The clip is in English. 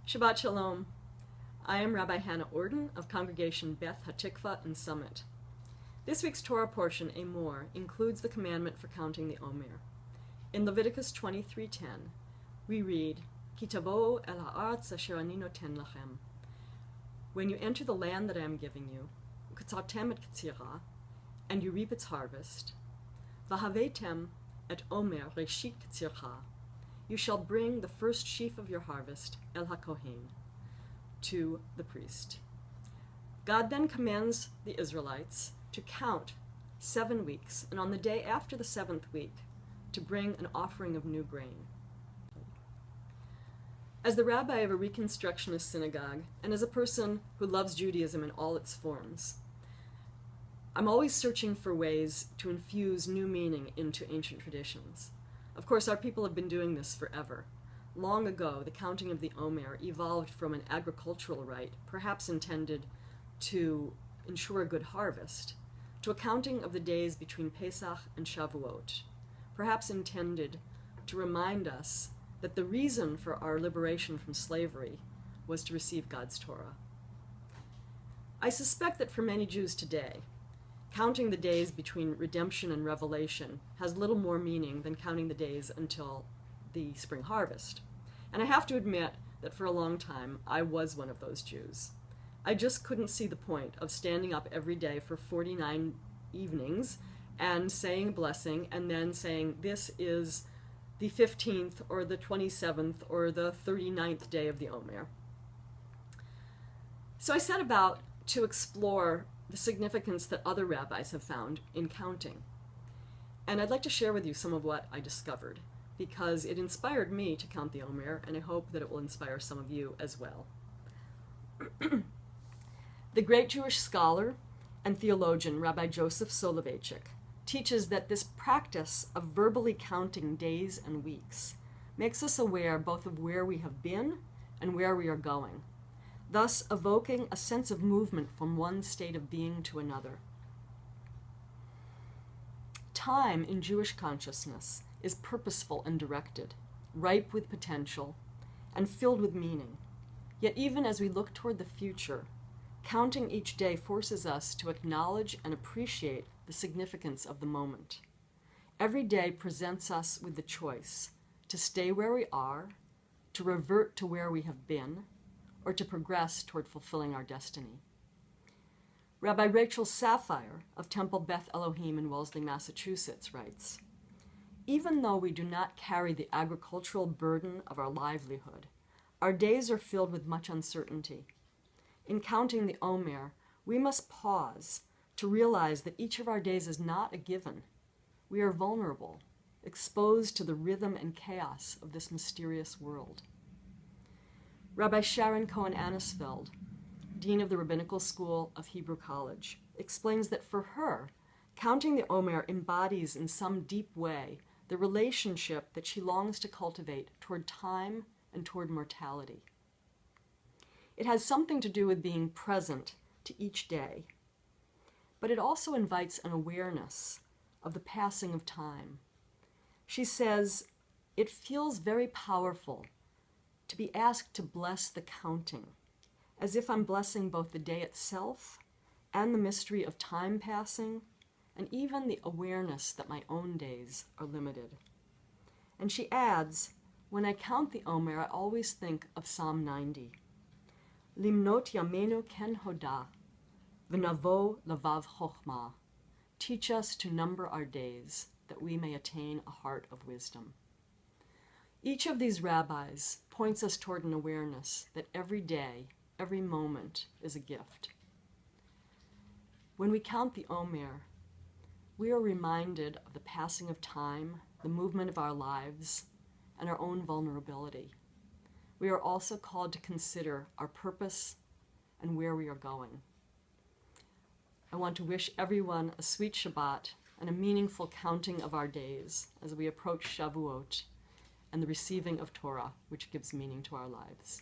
Shabbat Shalom. I am Rabbi Hannah Orden of Congregation Beth, Hatikvah, and Summit. This week's Torah portion, Omer, includes the commandment for counting the Omer. In Leviticus 23:10, we read, Ki tavo'u el ha'aretz asher ani noten lachem. When you enter the land that I am giving you, uketzartem et ketzirah, and you reap its harvest, v'havetem et Omer reshit ketzircha, you shall bring the first sheaf of your harvest, el hakohen, to the priest. God then commands the Israelites to count 7 weeks, and on the day after the 7th week, to bring an offering of new grain. As the rabbi of a Reconstructionist synagogue, and as a person who loves Judaism in all its forms, I'm always searching for ways to infuse new meaning into ancient traditions. Of course, our people have been doing this forever. Long ago, the counting of the Omer evolved from an agricultural rite, perhaps intended to ensure a good harvest, to a counting of the days between Pesach and Shavuot, perhaps intended to remind us that the reason for our liberation from slavery was to receive God's Torah. I suspect that for many Jews today, counting the days between redemption and revelation has little more meaning than counting the days until the spring harvest. And I have to admit that for a long time, I was one of those Jews. I just couldn't see the point of standing up every day for 49 evenings and saying a blessing and then saying, this is the 15th or the 27th or the 39th day of the Omer. So I set about to explore the significance that other rabbis have found in counting. And I'd like to share with you some of what I discovered, because it inspired me to count the Omer, and I hope that it will inspire some of you as well. The great Jewish scholar and theologian Rabbi Joseph Soloveitchik teaches that this practice of verbally counting days and weeks makes us aware both of where we have been and where we are going, thus evoking a sense of movement from one state of being to another. Time in Jewish consciousness is purposeful and directed, ripe with potential, and filled with meaning. Yet even as we look toward the future, counting each day forces us to acknowledge and appreciate the significance of the moment. Every day presents us with the choice to stay where we are, to revert to where we have been, or to progress toward fulfilling our destiny. Rabbi Rachel Sapphire of Temple Beth Elohim in Wellesley, Massachusetts writes, even though we do not carry the agricultural burden of our livelihood, our days are filled with much uncertainty. In counting the Omer, we must pause to realize that each of our days is not a given. We are vulnerable, exposed to the rhythm and chaos of this mysterious world. Rabbi Sharon Cohen-Anisfeld, Dean of the Rabbinical School of Hebrew College, explains that for her, counting the Omer embodies in some deep way the relationship that she longs to cultivate toward time and toward mortality. It has something to do with being present to each day, but it also invites an awareness of the passing of time. She says, it feels very powerful to be asked to bless the counting, as if I'm blessing both the day itself and the mystery of time passing, and even the awareness that my own days are limited. And she adds, when I count the Omer, I always think of Psalm 90. Limnot yamenu ken hoda, v'navo lavav chochmah. Teach us to number our days, that we may attain a heart of wisdom. Each of these rabbis points us toward an awareness that every day, every moment is a gift. When we count the Omer, we are reminded of the passing of time, the movement of our lives, and our own vulnerability. We are also called to consider our purpose and where we are going. I want to wish everyone a sweet Shabbat and a meaningful counting of our days as we approach Shavuot and the receiving of Torah, which gives meaning to our lives.